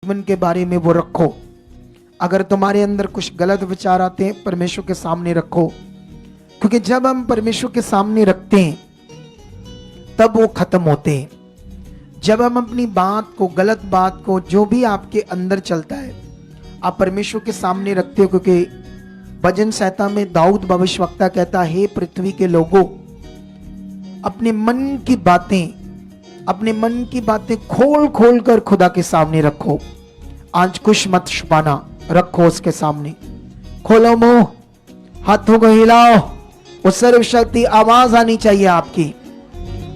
जीवन के बारे में वो रखो। अगर तुम्हारे अंदर कुछ गलत विचार आते हैं, परमेश्वर के सामने रखो, क्योंकि जब हम परमेश्वर के सामने रखते हैं तब वो खत्म होते हैं। जब हम अपनी बात को, गलत बात को, जो भी आपके अंदर चलता है, आप परमेश्वर के सामने रखते हो। क्योंकि भजन संहिता में दाऊद भविष्यवक्ता कहता है, हे पृथ्वी के लोगों, अपने मन की बातें खोल खोल कर खुदा के सामने रखो। आज कुछ मत छुपाना, रखो उसके सामने। खोलो मुंह, हाथों को हिलाओ, वो सर्वशक्ति आवाज आनी चाहिए, आपकी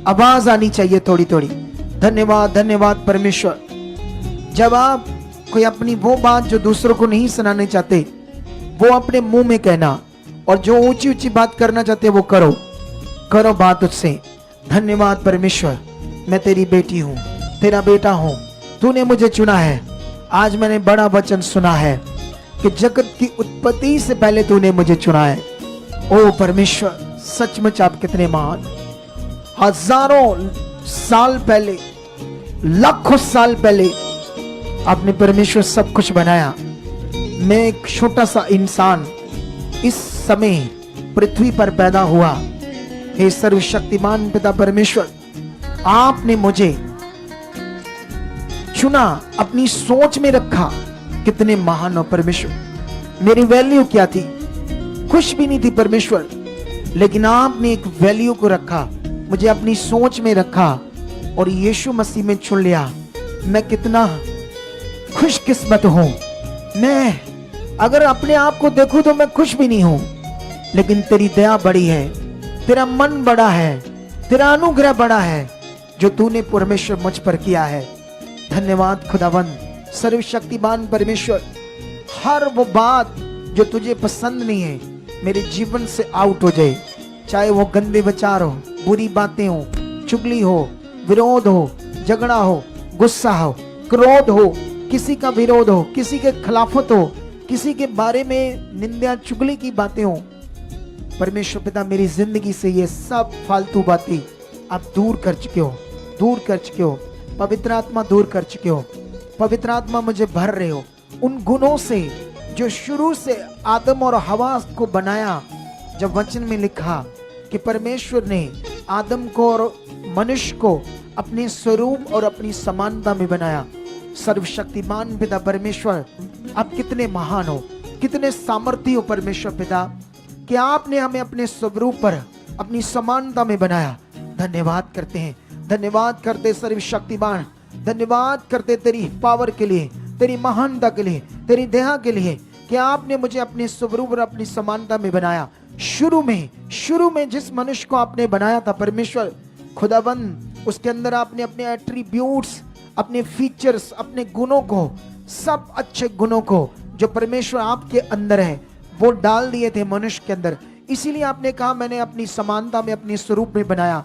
आवाज आनी चाहिए थोड़ी थोड़ी। धन्यवाद, धन्यवाद परमेश्वर। जब आप कोई अपनी वो बात जो दूसरों को नहीं सुनाने चाहते, वो अपने मुंह में कहना, और जो ऊंची ऊंची बात करना चाहते वो करो बात उससे। धन्यवाद परमेश्वर, मैं तेरी बेटी हूं, तेरा बेटा हूं, तूने मुझे चुना है। आज मैंने बड़ा वचन सुना है कि जगत की उत्पत्ति से पहले तूने मुझे चुना है। ओ परमेश्वर, सचमुच आप कितने महान। हजारों साल पहले, लाखों साल पहले आपने परमेश्वर सब कुछ बनाया। मैं एक छोटा सा इंसान इस समय पृथ्वी पर पैदा हुआ। हे सर्वशक्तिमान पिता परमेश्वर, आपने मुझे चुना, अपनी सोच में रखा। कितने महान हो परमेश्वर। मेरी वैल्यू क्या थी? कुछ भी नहीं थी परमेश्वर, लेकिन आपने एक वैल्यू को रखा, मुझे अपनी सोच में रखा और यीशु मसीह में चुन लिया। मैं कितना खुशकिस्मत हूं। मैं अगर अपने आप को देखूं तो मैं कुछ भी नहीं हूं, लेकिन तेरी दया बड़ी है, तेरा मन बड़ा है, तेरा अनुग्रह बड़ा है जो तूने परमेश्वर मुझ पर किया है। धन्यवाद खुदावंद, सर्वशक्तिमान परमेश्वर। हर वो बात जो तुझे पसंद नहीं है मेरे जीवन से आउट हो जाए, चाहे वो गंदे विचार हो, बुरी बातें हो, चुगली हो, विरोध हो, झगड़ा हो, गुस्सा हो, क्रोध हो, किसी का विरोध हो, किसी के खिलाफत हो, किसी के बारे में निंदा चुगली की बातें हो। परमेश्वर पिता, मेरी जिंदगी से ये सब फालतू बातें आप दूर कर चुके हो, दूर कर चुके हो। पवित्र आत्मा दूर कर चुके हो। पवित्र आत्मा मुझे भर रहे हो उन गुणों से जो शुरू से आदम और हवा को बनाया। जब वचन में लिखा कि परमेश्वर ने आदम को और मनुष्य को अपने स्वरूप और अपनी समानता में बनाया। सर्वशक्तिमान पिता परमेश्वर, आप कितने महान हो, कितने सामर्थी हो परमेश्वर पिता, कि आपने हमें अपने स्वरूप पर, अपनी समानता में बनाया। धन्यवाद करते हैं, धन्यवाद करते सर्वशक्तिमान, धन्यवाद करते तेरी पावर के लिए, तेरी महानता के लिए, तेरी दया के लिए, कि आपने मुझे अपने स्वरूप और अपनी समानता में बनाया। शुरू में जिस मनुष्य को आपने बनाया था परमेश्वर खुदाबंद, उसके अंदर आपने अपने एट्रीब्यूट्स, अपने फीचर्स, अपने गुणों को, सब अच्छे गुणों को जो परमेश्वर आपके अंदर है वो डाल दिए थे मनुष्य के अंदर। इसीलिए आपने कहा मैंने अपनी समानता में, अपने स्वरूप में बनाया।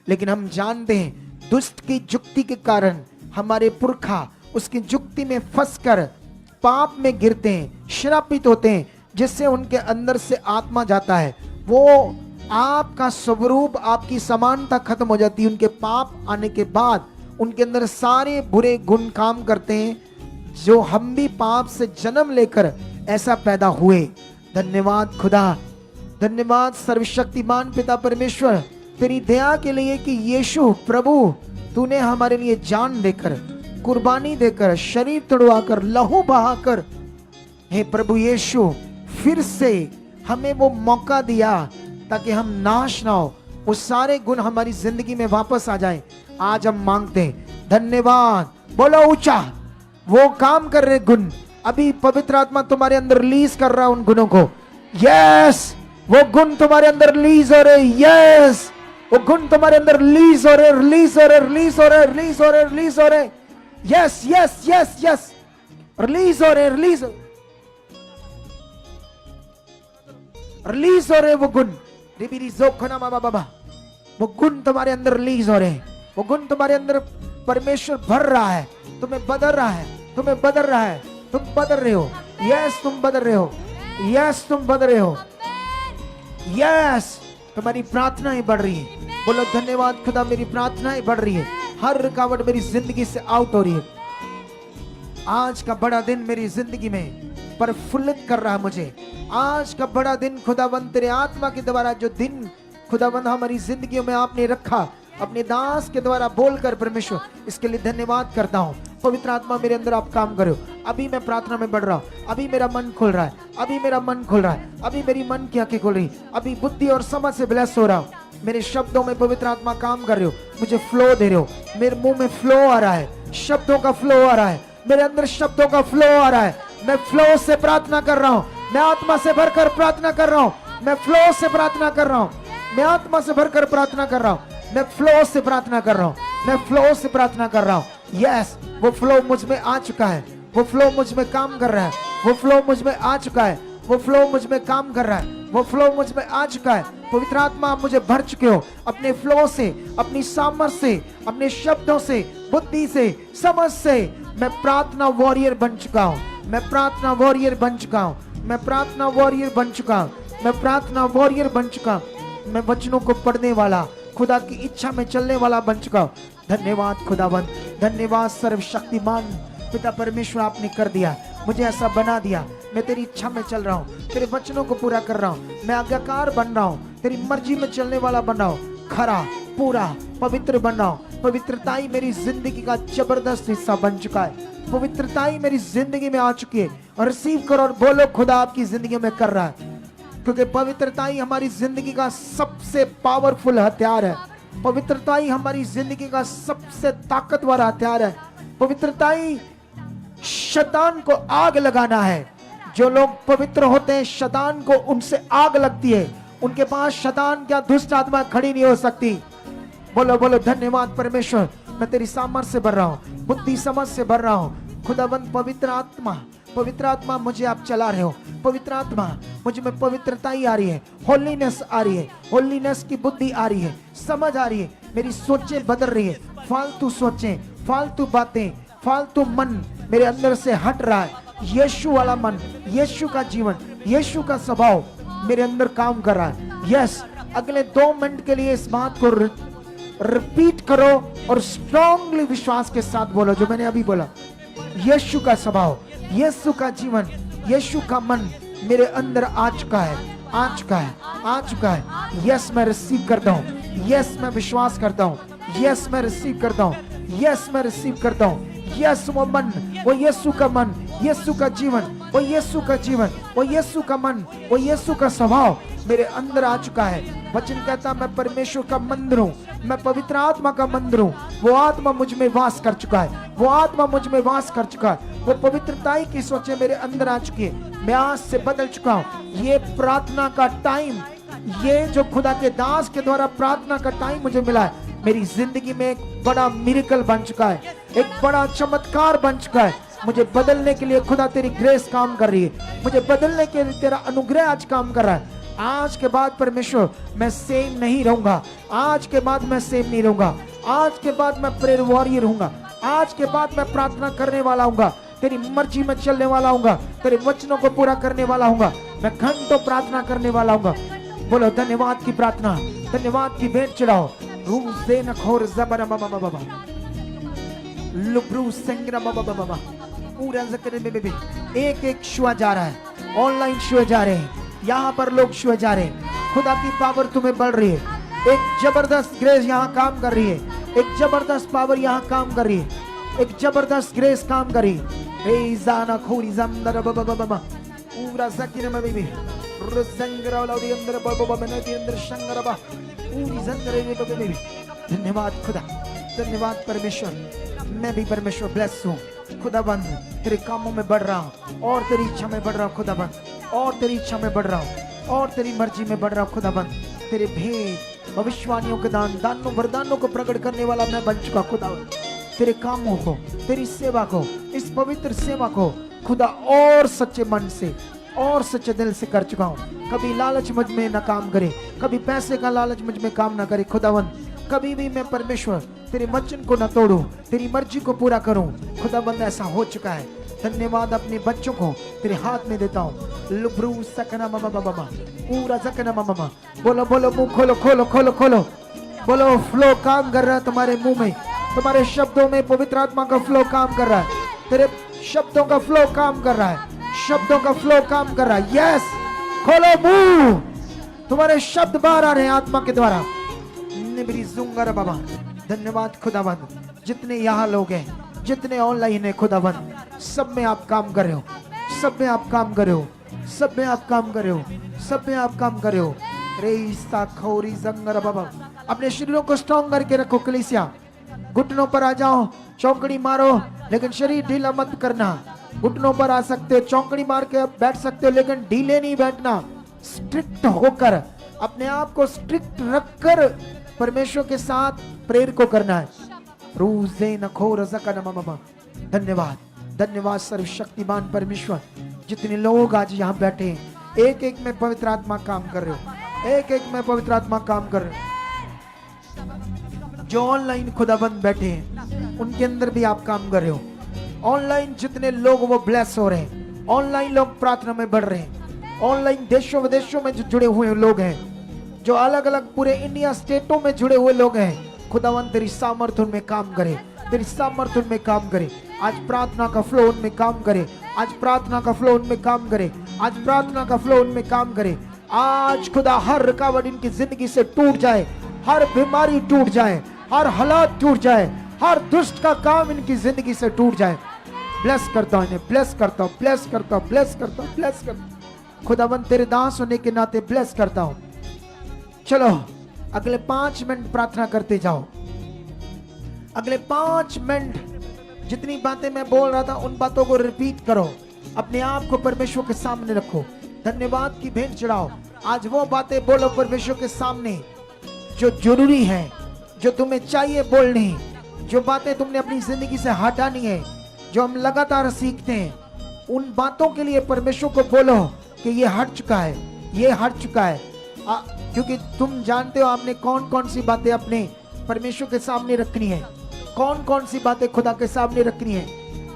लेकिन हम जानते हैं दुष्ट की जुक्ति के कारण हमारे पुरखा उसकी जुक्ति में फंसकर पाप में गिरते हैं, श्रापित होते हैं, जिससे उनके अंदर से आत्मा जाता है, वो आपका स्वरूप, आपकी समानता खत्म हो जाती है। उनके पाप आने के बाद उनके अंदर सारे बुरे गुण काम करते हैं, जो हम भी पाप से जन्म लेकर ऐसा पैदा हुए। धन्यवाद खुदा, धन्यवाद सर्वशक्तिमान पिता परमेश्वर तेरी दया के लिए कि यीशु प्रभु तूने हमारे लिए जान देकर, कुर्बानी देकर, शरीर तोड़वाकर, लहू बहाकर, हे प्रभु यीशु फिर से हमें वो मौका दिया ताकि हम नाश ना हो, वो सारे गुण हमारी जिंदगी में वापस आ जाएं। आज हम मांगते हैं धन्यवाद, बोलो ऊंचा। वो काम कर रहे गुण अभी पवित्र आत्मा तुम्हारे अंदर रिलीज कर रहा है उन गुणों को। यस, वो गुण तुम्हारे अंदर रिलीज हो रहे। यस, वो गुण तुम्हारे अंदर रिलीज हो रहे, रिलीज हो रहे, रिलीज हो रहे, रिलीज हो रहे, रिलीज हो रहे। Yes yes yes yes, release हो रहे, रिलीज हो रहे वो गुण। वो गुण तुम्हारे रिलीज हो रहे हैं, वो गुण तुम्हारे अंदर परमेश्वर भर रहा है, तुम्हें बदल रहा है, तुम्हें बदल रहा है, तुम बदल रहे हो। यस, तुम बदल रहे हो। यस, तुम बदल रहे हो। यस, तुम्हारी प्रार्थनाएं बढ़ रही है। बोलो धन्यवाद खुदा, मेरी प्रार्थनाएं बढ़ रही है, हर रुकावट मेरी जिंदगी से आउट हो रही है। आज का बड़ा दिन मेरी जिंदगी में प्रफुल्लित कर रहा है मुझे। आज का बड़ा दिन खुदाबंद तेरे आत्मा के द्वारा जो दिन खुदाबंद हमारी जिंदगियों में आपने रखा अपने दास के द्वारा बोलकर परमेश्वर, इसके लिए धन्यवाद करता हूँ। पवित्र आत्मा मेरे अंदर आप काम करो। अभी मैं प्रार्थना में बढ़ रहा हूँ, अभी मेरा मन खुल रहा है, अभी मेरा मन खुल रहा है, अभी मेरी मन की आंखें खुल रही, अभी बुद्धि और समझ से ब्लेस हो रहा हूँ। मेरे शब्दों में पवित्र आत्मा काम कर रहे हो, मुझे फ्लो दे रहे हो, मेरे मुंह में फ्लो आ रहा है, शब्दों का फ्लो आ रहा है, मेरे अंदर शब्दों का फ्लो आ रहा है। मैं फ्लो से प्रार्थना कर रहा हूँ, मैं आत्मा से भरकर प्रार्थना कर रहा हूँ, मैं फ्लो से प्रार्थना कर रहा हूँ, मैं आत्मा से भरकर प्रार्थना कर रहा हूँ, मैं फ्लो से प्रार्थना कर रहा हूँ, मैं फ्लो से प्रार्थना कर रहा हूँ। यस, वो फ्लो मुझ में आ चुका है, वो फ्लो मुझ में काम कर रहा है, वो फ्लो मुझ में आ चुका है, वो फ्लो मुझ में काम कर रहा है, वो फ्लो मुझ में आ चुका है। पवित्र आत्मा आप मुझे भर चुके हो अपने फ्लो से, अपनी सामर्थ्य से, अपने शब्दों से, बुद्धि से, समझ से। मैं प्रार्थना वॉरियर बन चुका हूँ, मैं प्रार्थना वॉरियर बन चुका हूँ, मैं प्रार्थना वॉरियर बन चुका हूँ, मैं प्रार्थना वॉरियर बन चुका हूँ। मैं वचनों को पढ़ने वाला, खुदा की इच्छा में चलने वाला बन चुका हूँ। धन्यवाद खुदावंद, धन्यवाद सर्वशक्तिमान पिता परमेश्वर, आपने कर दिया, मुझे ऐसा बना दिया। मैं तेरी इच्छा में चल रहा हूँ, तेरे वचनों को पूरा कर रहा हूँ, मैं आज्ञाकार बन रहा हूँ, तेरी मर्जी में चलने वाला बन रहा हूँ, खरा पूरा पवित्र बन रहा हूँ। पवित्रता ही मेरी जिंदगी का जबरदस्त हिस्सा बन चुका है, पवित्रता ही मेरी जिंदगी में आ चुकी है। और रिसीव करो और बोलो खुदा आपकी जिंदगी में कर रहा है, क्योंकि पवित्रता ही हमारी जिंदगी का सबसे पावरफुल हथियार है, पवित्रता ही हमारी जिंदगी का सबसे ताकतवर हथियार है। पवित्रता ही शैतान को आग लगाना है। जो लोग पवित्र होते हैं शैतान को उनसे आग लगती है, उनके पास शैतान क्या दुष्ट आत्मा खड़ी नहीं हो सकती। बोलो बोलो धन्यवाद परमेश्वर, मैं तेरी सामर्थ्य से भर रहा हूँ, बुद्धि समझ से भर रहा हूँ। खुदावंद पवित्र आत्मा मुझे आप चला रहे हो, पवित्र आत्मा मुझ में पवित्रता ही आ रही है, होलीनेस आ रही है, होलीनेस की बुद्धि आ रही है, समझ आ रही है, मेरी सोचें बदल रही है, फालतू सोचें, फालतू बातें, फालतू मन मेरे अंदर से हट रहा है। यीशु वाला मन, यीशु का जीवन, यीशु का स्वभाव मेरे अंदर काम कर रहा है। यस, अगले 2 मिनट के लिए इस बात को रिपीट करो और स्ट्रांगली विश्वास के साथ बोलो जो मैंने अभी बोला। यीशु का स्वभाव, यीशु का जीवन, यीशु का मन मेरे अंदर आ चुका है, आ चुका है, आ चुका है। यस, मैं रिसीव करता हूँ, यस मैं विश्वास करता हूँ, यस मैं रिसीव करता हूँ, यस मैं रिसीव करता हूँ। यस, वो मन, वो यीशु का मन, यीशु का जीवन, वो यीशु का जीवन, वो यीशु का मन, वो यीशु का स्वभाव मेरे अंदर आ चुका है। वचन कहता मैं परमेश्वर का मंदिर हूँ, मैं पवित्र आत्मा का मंदिर हूँ। वो आत्मा मुझ में वास कर चुका है, वो आत्मा मुझ में वास कर चुका है, वो पवित्रता की सोचें मेरे अंदर आ चुकी है। मैं आज से बदल चुका हूँ। ये प्रार्थना का टाइम, ये जो खुदा के दास के द्वारा प्रार्थना का टाइम मुझे मिला है, मेरी जिंदगी में एक बड़ा मिरेकल बन चुका है, एक बड़ा चमत्कार बन चुका है। मुझे बदलने के लिए खुदा तेरी ग्रेस काम कर रही है, मुझे बदलने के लिए तेरा अनुग्रह आज काम कर रहा है। आज के बाद परमेश्वर मैं सेम नहीं रहूंगा, आज के बाद मैं सेम नहीं रहूंगा, आज के बाद मैं प्रेयर वॉरियर रहूंगा, आज के बाद मैं प्रार्थना करने वाला हूंगा, तेरी मर्जी में चलने वाला हूंगा, तेरे वचनों को पूरा करने वाला हूंगा, मैं घंटों प्रार्थना करने वाला हूंगा। बोलो धन्यवाद की प्रार्थना, धन्यवाद की भेंट चढ़ाओ। रूह से नखोर जबर बाबा बाबा लुब्रू संगरा बाबा बाबा पूरा ज़िक्र में एक एक शुआ जा रहा है, ऑनलाइन शुआ जा रहे हैं, यहाँ पर लोग शुआ जा रहे हैं। खुदा की पावर तुम्हें बढ़ रही है, एक जबरदस्त ग्रेस यहाँ काम कर रही है, एक जबरदस्त पावर यहाँ काम कर रही है, एक जबरदस्त ग्रेस काम कर रही है। ए जाना खोरी जमदर बाबा बाबा पूरा ज़िक्र में भी रुज़ंगरा वाला दी अंदर बाबा बाबा ने दी अंदर शंगर बाबा पूरी ज़ंगरे में भी। धन्यवाद खुदा, धन्यवाद परमेश्वर। मैं भी परमेश्वर ब्लेस हूँ खुदाबंद, तेरे कामों में बढ़ रहा हूँ और तेरी इच्छा में बढ़ रहा हूँ खुदाबंद, और तेरी इच्छा में बढ़ रहा हूँ और तेरी मर्जी में बढ़ रहा हूँ खुदाबंद। तेरे भेद, भविष्यवाणियों के दानों वरदानों को प्रकट करने वाला मैं बन चुका खुदाबंद। तेरे कामों को, तेरी सेवा को, इस पवित्र सेवा को खुदा और सच्चे मन से और सच्चे दिल से कर चुका हूँ। कभी लालच मुझ में न काम करे, कभी पैसे का लालच मुझ में काम ना करे खुदावंद। कभी भी मैं परमेश्वर तेरे वचन को न तोड़ूं, तेरी मर्जी को पूरा करूं खुदावंद। ऐसा हो चुका है। धन्यवाद, अपने बच्चों को तेरे हाथ में देता हूँ। लुब्रू सकना मामा बाबा पूरा सकना मामा। बोलो बोलो, मुंह खोलो खोलो खोलो खोलो, बोलो। फ्लो काम कर रहा है तुम्हारे मुंह में, तुम्हारे शब्दों में पवित्र आत्मा का फ्लो काम कर रहा है। तेरे शब्दों का फ्लो काम कर रहा है, शब्दों का फ्लो काम कर रहा है। यस, खोलो मुंह, तुम्हारे शब्द बाहर आ रहे हैं आत्मा के द्वारा। निबरी जुंगर बाबा, धन्यवाद खुदावंद। जितने यहाँ लोग हैं, जितने ऑनलाइन है खुदावंद, सब में आप काम कर रहे हो, सब में आप काम कर रहे हो, सब में आप काम कर रहे हो, सब में आप काम कर रहे हो। रेसा खौरी जंगर बाबा, अपने शरीरों को स्ट्रॉन्ग करके रखो कलीसिया। घुटनों पर आ जाओ, चौकड़ी मारो, लेकिन शरीर ढीला मत करना। घुटनों पर आ सकते हो, चौकड़ी मार के बैठ सकते हो, लेकिन ढीले नहीं बैठना। स्ट्रिक्ट होकर, अपने आप को स्ट्रिक्ट रखकर परमेश्वर के साथ प्रेयर को करना है। रूज़े नखो रज़का नममा। धन्यवाद, धन्यवाद सर्वशक्तिमान परमेश्वर। जितने लोग आज यहाँ बैठे हैं, एक एक में पवित्र आत्मा काम कर रहे हो, एक एक में पवित्र आत्मा काम कर रहे हो। जो ऑनलाइन खुदाबंद बैठे हैं, उनके अंदर भी आप काम कर रहे हो। ऑनलाइन जितने लोग वो ब्लेस हो रहे हैं, ऑनलाइन लोग प्रार्थना में बढ़ रहे हैं, ऑनलाइन देशों विदेशों में जो जुड़े हुए लोग हैं, जो अलग अलग पूरे इंडिया स्टेटों में जुड़े हुए लोग हैं, खुदावंद तेरी सामर्थ उनमें काम करे, तेरी सामर्थ उनमें काम करे। आज प्रार्थना का फ्लो उनमें काम करे, आज प्रार्थना का फ्लो उनमें काम करे, आज प्रार्थना का फ्लो उनमें काम करे। आज खुदा हर रुकावट इनकी जिंदगी से टूट जाए, हर बीमारी टूट जाए, हर हालात टूट जाए, हर दुष्ट का काम इनकी जिंदगी से टूट जाए। ब्लेस करता हूं इन्हें, ब्लेस करता हूं, ब्लेस करता हूं, ब्लेस करता हूं, ब्लेस करता हूं। खुदावंद तेरे दास होने के नाते ब्लेस करता हूं। चलो अगले 5 मिनट प्रार्थना करते जाओ। अगले 5 मिनट जितनी बातें मैं बोल रहा था, उन बातों को रिपीट करो, अपने आप को परमेश्वर के सामने रखो, धन्यवाद की भेंट चढ़ाओ। आज वो बातें बोलो परमेश्वर के सामने जो जरूरी है, जो तुम्हें चाहिए बोलनी, जो बातें तुमने अपनी जिंदगी से हटानी है, जो हम लगातार सीखते हैं, उन बातों के लिए परमेश्वर को बोलो कि ये हट चुका है, ये हट चुका है। क्योंकि तुम जानते हो आपने कौन कौन सी बातें अपने परमेश्वर के सामने रखनी है, कौन कौन सी बातें खुदा के सामने रखनी है।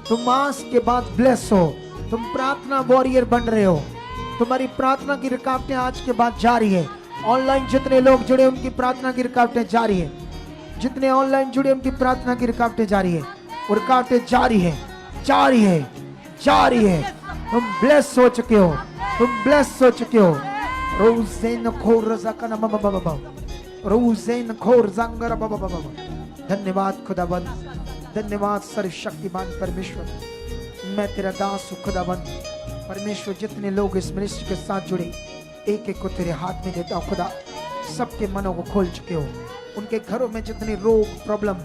तुम आज के बाद ब्लेस हो, तुम प्रार्थना वॉरियर बन रहे हो, तुम्हारी प्रार्थना की रुकावटें आज के बाद जारी है। ऑनलाइन जितने लोग जुड़े उनकी प्रार्थना की रुकावटें जारी है, जितने ऑनलाइन जुड़े उनकी प्रार्थना की रुकावटें जारी है, रुकावटें जारी है, जारी है, जारी है। तुम ब्लेस हो चुके हो, तुम ब्लेस हो चुके हो। रोज़ेन खोर रज़का नममा बाबा, रोज़ेन खोर जंगर बाबा बाबा। धन्यवाद खुदाबंद, धन्यवाद सर्वशक्तिमान परमेश्वर। मैं तेरा दास हूँ खुदाबंद। परमेश्वर जितने लोग इस मिनिस्ट्री के साथ जुड़े, एक एक को तेरे हाथ में देता हूँ खुदा। सबके मनों को खोल चुके हो, उनके घरों में जितने रोग प्रॉब्लम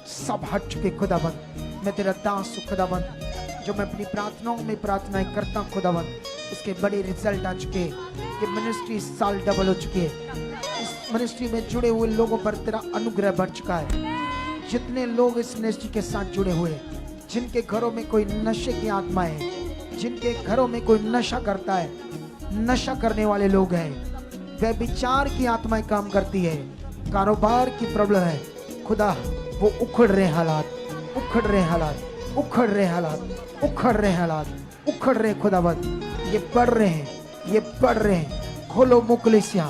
सब हट चुके खुदाबंद। मैं तेरा दास हूँ खुदाबंद। जो मैं अपनी प्रार्थनाओं में प्रार्थनाएं करता हूँ खुदाबंद, इसके बड़े रिजल्ट आ चुके हैं। ये मिनिस्ट्री इस साल डबल हो चुकी है। इस मिनिस्ट्री में जुड़े हुए लोगों पर तेरा अनुग्रह बढ़ चुका है। जितने लोग इस मिनिस्ट्री के साथ जुड़े हुए, जिनके घरों में कोई नशे की आत्मा है, जिनके घरों में कोई नशा करता है, नशा करने वाले लोग हैं, व्यभिचार की आत्माएं काम करती है, कारोबार की प्रॉब्लम है, खुदा वो उखड़ रहे हालात, उखड़ रहे हालात, उखड़ रहे हालात, उखड़ रहे हालात, उखड़ रहे खुदावंद। ये बढ़ रहे हैं, ये बढ़ रहे हैं। खोलो मुकलिसिया,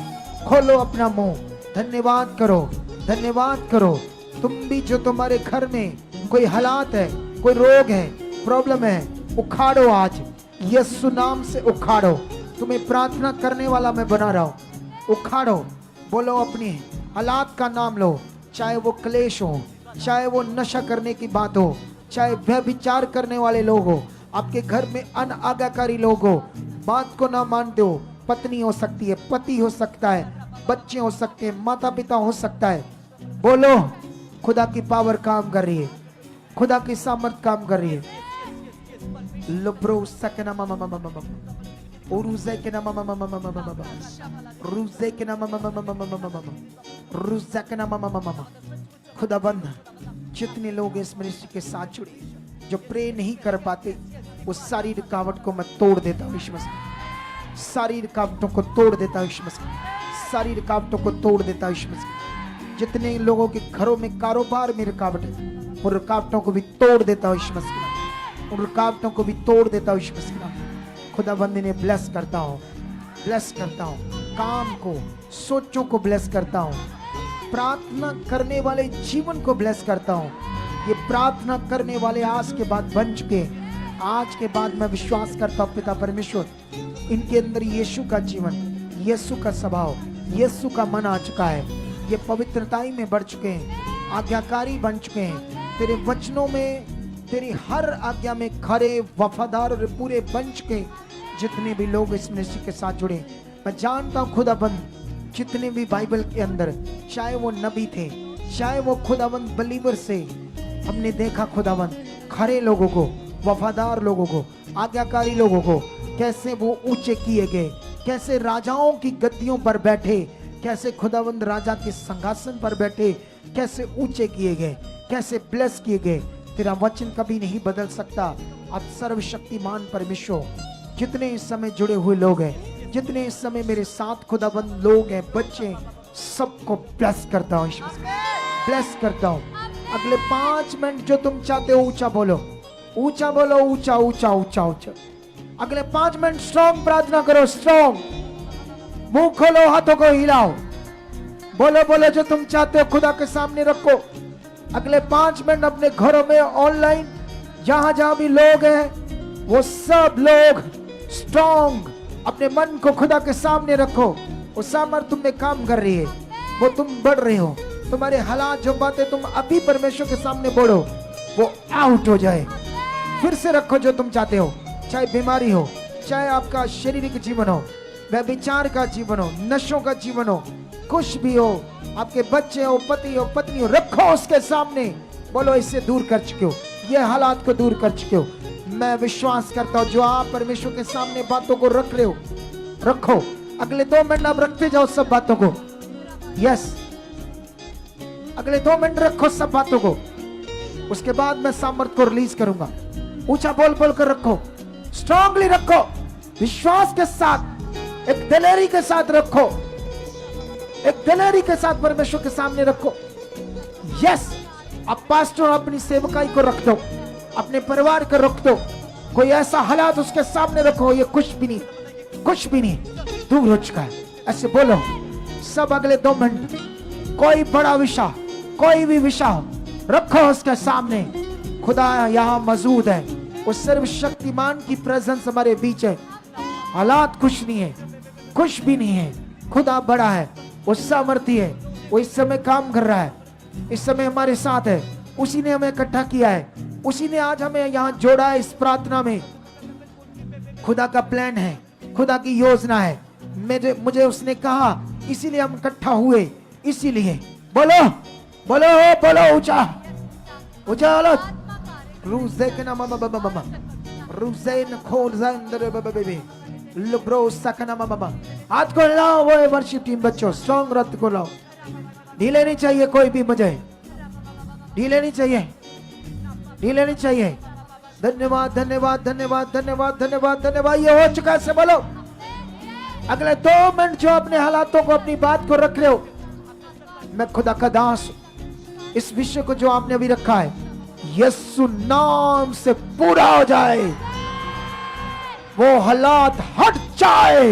खोलो अपना मुंह, धन्यवाद करो, धन्यवाद करो। तुम भी जो तुम्हारे घर में कोई हालात है, कोई रोग है, प्रॉब्लम है, उखाड़ो आज यीशु नाम से उखाड़ो। तुम्हें प्रार्थना करने वाला मैं बना रहा हूं। उखाड़ो, बोलो अपनी हालात का नाम लो, चाहे वो क्लेश हो, चाहे वो नशा करने की बात हो, चाहे व्यभिचार करने वाले लोग हो, आपके घर में अनाज्ञाकारी लोग हो, बात को ना मानते हो। पत्नी हो सकती है, पति हो सकता है, बच्चे हो सकते हैं, माता पिता हो सकता है। बोलो खुदा की पावर काम कर रही है, खुदा की सामर्थ काम कर रही है। लब्रो सकना मामा मामा मामा, उरुज़े के नामा मामा मामा मामा मामा, रुज़े के नामा मामा मामा मामा मामा, रुज़े के नामा मामा मामा। खुदाबंद जितने लोग इस मिनिस्ट्री के साथ जुड़े, जो प्रे नहीं कर पाते, उस सारी रुकावट को मैं तोड़ देता हूँ यीशु मसीह। सारी रुकावटों को तोड़ देता हूँ यीशु मसीह, सारी रुकावटों को तोड़ देता हूँ यीशु मसीह। जितने लोगों के घरों में कारोबार में रुकावट है, उन रुकावटों को भी तोड़ देता हूँ यीशु मसीह, उन रुकावटों को भी तोड़ देता हूँ यीशु मसीह। खुदाबंद ने ब्लेस करता हूँ, ब्लेस करता हूँ, काम को, सोचों को ब्लेस करता हूँ, प्रार्थना करने वाले जीवन को ब्लेस करता हूँ। ये प्रार्थना करने वाले आज के बाद बन चुके, आज के बाद मैं विश्वास करता हूं पिता परमेश्वर, इनके अंदर यीशु का जीवन, यीशु का स्वभाव, यीशु का मन आ चुका है। ये पवित्रताई में बढ़ चुके हैं, आज्ञाकारी बन चुके हैं, तेरे वचनों में, तेरी हर आज्ञा में खरे, वफादार और पूरे बन चुके। जितने भी लोग इस मिनिस्ट्री के साथ जुड़े, मैं जानता हूं खुदाबंद, जितने भी बाइबल के अंदर, चाहे वो नबी थे, चाहे वो खुदाबंद बलीवर से, हमने देखा खुदाबंद खरे लोगों को, वफादार लोगों को, आज्ञाकारी लोगों को, कैसे वो ऊंचे किए गए, कैसे राजाओं की गद्दियों पर बैठे, कैसे खुदाबंद राजा के सिंहासन पर बैठे, कैसे ऊंचे किए गए, कैसे ब्लेस किए गए। तेरा वचन कभी नहीं बदल सकता। अब सर्वशक्तिमान परमेश्वर, जितने इस समय जुड़े हुए लोग हैं, जितने इस समय मेरे साथ खुदाबंद लोग हैं, बच्चे, सबको ब्लेस करता हूँ, ब्लेस करता हूँ। अगले 5 मिनट जो तुम चाहते हो, ऊंचा बोलो, ऊंचा बोलो, ऊंचा ऊंचा ऊंचा ऊंचा। अगले 5 मिनट स्ट्रॉन्ग प्रार्थना करो, स्ट्रॉन्ग। मुंह खोलो, हाथों को हिलाओ, बोलो बोलो जो तुम चाहते हो, खुदा के सामने रखो। अगले 5 मिनट अपने घरों में, ऑनलाइन, जहां जहां भी लोग हैं, वो सब लोग स्ट्रॉन्ग अपने मन को खुदा के सामने रखो। वो सामर्थ तुम में काम कर रही है, वो तुम बढ़ रहे हो। तुम्हारे हालात, जो बातें तुम अभी परमेश्वर के सामने बोलो, वो आउट हो जाए। फिर से रखो जो तुम चाहते हो, चाहे बीमारी हो, चाहे आपका शारीरिक जीवन हो, व्यभिचार का जीवन हो, नशों का जीवन हो, कुछ भी हो, आपके बच्चे हो, पति हो, पत्नी हो, रखो उसके सामने। बोलो इससे दूर कर चुके हो, ये हालात को दूर कर चुके हो। मैं विश्वास करता हूं जो आप परमेश्वर के सामने बातों को रख रहे हो, रखो। अगले 2 मिनट आप रखते जाओ सब बातों को। यस, अगले 2 मिनट रखो सब बातों को। उसके बाद मैं सामर्थ को रिलीज करूंगा। ऊंचा बोल बोल कर रखो, स्ट्रांगली रखो, विश्वास के साथ, एक दिलेरी के साथ रखो, एक दिलेरी के साथ परमेश्वर के सामने रखो। यस, अब पास्टर अपनी सेवकाई को रख दो, अपने परिवार को रख दो। कोई ऐसा हालात उसके सामने रखो, ये कुछ भी नहीं, कुछ भी नहीं, दूर हो चुका है। ऐसे बोलो सब। अगले 2 मिनट कोई बड़ा विषय, कोई भी विषय रखो उसके सामने। खुदा यहाँ मौजूद है, उस सर्वशक्तिमान की प्रेजेंस हमारे बीच है। हालात कुछ नहीं है, कुछ भी नहीं है। खुदा बड़ा है, वो सामर्थी है, वो इस समय काम कर रहा है, इस समय हमारे साथ है। उसी ने हमें इकट्ठा किया है, उसी ने आज हमें यहाँ जोड़ा है इस प्रार्थना में। खुदा का प्लान है, खुदा की योजना है। मुझे उसने कहा, इसीलिए हम इकट्ठा हुए, इसीलिए। बोलो बोलो बोलो, ऊंचा ऊंचा बोलो। रूज़े के नाम बाबा, रूज़े न खोल ज़ंदर बाबा बेबी, लुब्रो सकना बाबा। हाथ को लाओ, वो वर्शिप टीम बच्चों, स्ट्रॉन्ग रथ को लाओ। ढीले नहीं चाहिए कोई भी, मुझे ढीले नहीं चाहिए, ढीले नहीं चाहिए। धन्यवाद धन्यवाद धन्यवाद धन्यवाद धन्यवाद धन्यवाद। ये हो चुका है, बोलो। अगले 2 मिनट जो अपने हालातों को, अपनी बात को रख रहे हो, मैं खुदा का दास, इस विषय को जो आपने अभी रखा है, यीशु नाम से पूरा हो जाए। वो हालात हट जाए,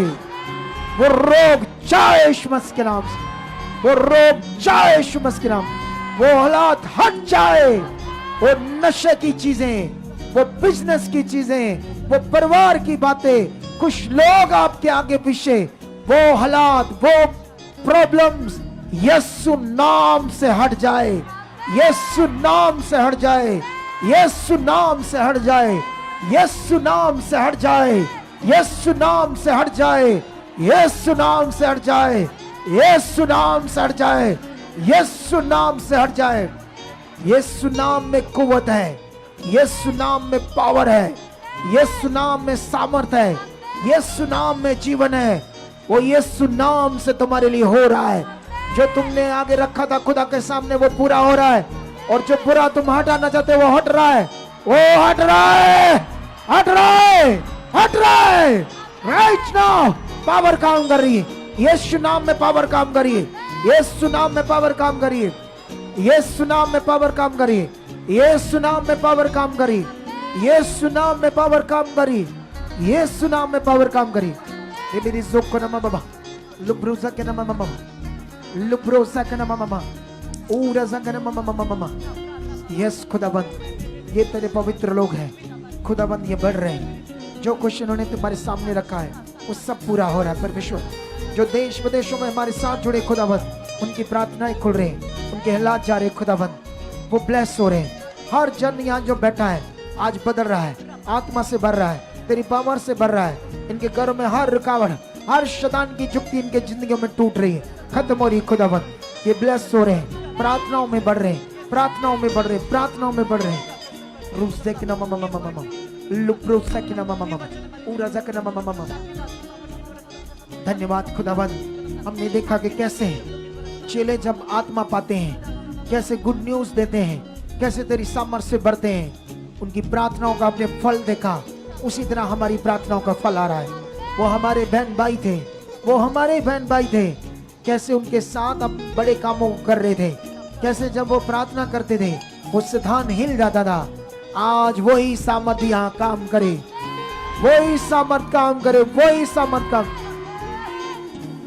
वो रोग जाए यीशु मसीह के नाम से, वो रोग जाए यीशु मसीह के नाम, वो हालात हट जाए। वो नशे की चीजें, वो बिजनेस की चीजें, वो परिवार की बातें, कुछ लोग आपके आगे पीछे, वो हालात, वो प्रॉब्लम्स यीशु नाम से हट जाए, यीशु नाम से हट जाए, यीशु नाम से हट जाए, यीशु नाम से हट जाए, यीशु नाम से हट जाए, यीशु नाम से हट जाए, यीशु नाम से हट जाए, यीशु नाम से हट जाए। यीशु नाम में कुव्वत है, यीशु नाम में पावर है, यीशु नाम में सामर्थ है, यीशु नाम में जीवन है। वो यीशु नाम से तुम्हारे लिए हो रहा है। जो तुमने आगे रखा था खुदा के सामने, वो पूरा हो रहा है। और जो बुरा तुम हटाना चाहते वो हट रहा है, वो हट रहा है, हट रहा है, हट रहा है। राइट नाउ पावर काम कर रही है, यीशु नाम में पावर काम कर रही है, यीशु नाम में पावर काम कर रही है, यीशु नाम में पावर काम कर रही है, यीशु नाम में पावर काम कर रही है, यीशु नाम में पावर काम कर रही है, यीशु नाम में पावर काम कर रही है। ये मेरी जोक को नाम बाबा, लुब्रोसा के नाम मामा, लुब्रोसा के नाम मामा, ऊरजा के नाम मामा मामा। यस खुदाबंद, ये तेरे पवित्र लोग हैं, खुदाबंद ये बढ़ रहे हैं। जो कुछ इन्होंने तुम्हारे सामने रखा है वो सब पूरा हो रहा है परमेश्वर। जो देश विदेशों में हमारे साथ जुड़े खुदाबंद, उनकी प्रार्थनाएं खुल रहे हैं, उनके हालात जा रहे खुदाबंद, वो ब्लेस हो रहे हैं। हर जन यहाँ जो बैठा है आज बदल रहा है, आत्मा से भर रहा है, तेरी पावर से भर रहा है। इनके घरों में हर रुकावट, हर शैतान की जुक्ति इनके जिंदगियों में टूट रही है, खत्म हो रही है खुदाबंद। ये ब्लेस हो रहे हैं, प्रार्थनाओं में बढ़ रहे हैं, प्रार्थनाओं में बढ़ रहे हैं, प्रार्थनाओं में बढ़ रहे हैं। धन्यवाद खुदाबंद। हमने देखा कि कैसे चेले जब आत्मा पाते हैं, कैसे गुड न्यूज देते हैं, कैसे तेरी सामर्थ से बढ़ते हैं। उनकी प्रार्थनाओं का अपने फल देखा, उसी तरह हमारी प्रार्थनाओं का फल आ रहा है। वो हमारे बहन भाई थे, वो हमारे बहन भाई थे, कैसे उनके साथ अब बड़े कामों को कर रहे थे, कैसे जब वो प्रार्थना करते थे वो स्थान हिल जाता था। आज वही सामर्थ यहाँ काम करे, वही सामर्थ काम करे, वही सामर्थ काम,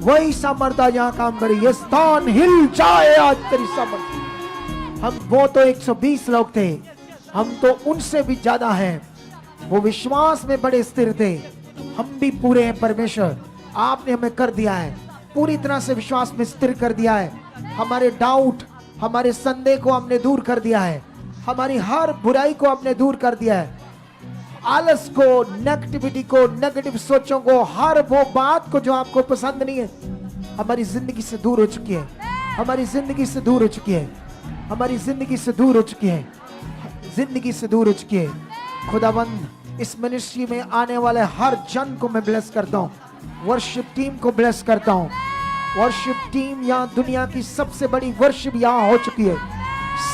वही सामर्थ आज यहाँ काम करे। ये स्थान हिल जाए आज तेरी सामर्थ। हम वो तो 120 लोग थे, हम तो उनसे भी ज्यादा हैं। वो विश्वास में बड़े स्थिर थे, हम भी पूरे हैं परमेश्वर। आपने हमें कर दिया है, पूरी तरह से विश्वास में स्थिर कर दिया है। हमारे डाउट, हमारे संदेह को हमने दूर कर दिया है, हमारी हर बुराई को हमने दूर कर दिया है। आलस को, नेगेटिविटी को, नेगेटिव सोचों को, हर वो बात को जो आपको पसंद नहीं है, हमारी जिंदगी से दूर हो चुकी है, हमारी जिंदगी से दूर हो चुकी है, हमारी जिंदगी से दूर हो चुकी है, जिंदगी से दूर हो चुकी है। खुदाबंद इस मिनिस्ट्री में आने वाले हर जन को मैं ब्लेस करता हूँ, वर्शिप टीम को ब्लेस करता हूँ। वर्शिप टीम यहाँ दुनिया की सबसे बड़ी वर्शिप यहाँ हो चुकी है।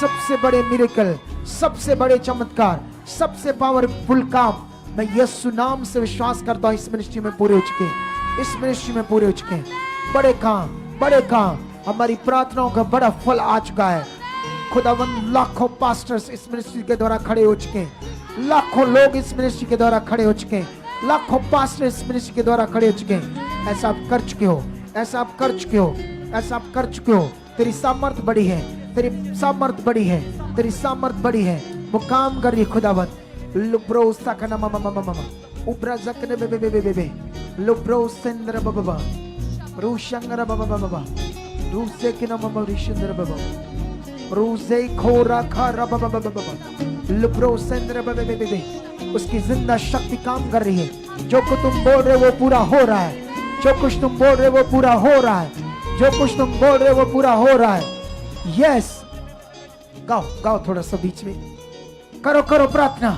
सबसे बड़े मिरेकल, सबसे बड़े चमत्कार, सबसे पावरफुल काम मैं यीशु नाम से विश्वास करता हूँ इस मिनिस्ट्री में पूरे हो चुके हैं, इस मिनिस्ट्री में पूरे हो चुके हैं। बड़े काम, बड़े काम, हमारी प्रार्थनाओं का बड़ा फल आ चुका है। खुदावंद लाखों पास्टर्स इस मिनिस्ट्री के द्वारा खड़े हो चुके हैं, लाखों लोग इस मिनिस्ट्री के द्वारा खड़े हो चुके हैं, लाखों पास्टर इस मिनिस्ट्री के द्वारा खड़े हो चुके हैं। ऐसा आप कर चुके हो, ऐसा आप कर चुके हो, ऐसा आप कर चुके हो। तेरी सामर्थ बड़ी है, तेरी सामर्थ बड़ी है, तेरी सामर्थ बड़ी है, वो काम कर रही है खुदावंद। लुब्रो सकना मामा मामा मामा उपरा जकने बे बे बे बे बे लुब्रो सेंद्र बाबा बाबा रूशंगर बाबा बाबा बाबा रूसे किना मामा रिशंद्र बाबा रूसे खोरा खारा बाबा बाबा बाबा लुब्रो सेंद्र बाबा बे बे बे। उसकी जिंदा शक्ति काम कर रही है। जो कुछ तुम बोल रहे वो पूरा हो रहा है, जो कुछ तुम बोल रहे वो पूरा हो रहा है, जो कुछ तुम बोल रहे वो पूरा हो रहा है। यस, गाओ गाओ थोड़ा सा बीच में, करो करो प्रार्थना।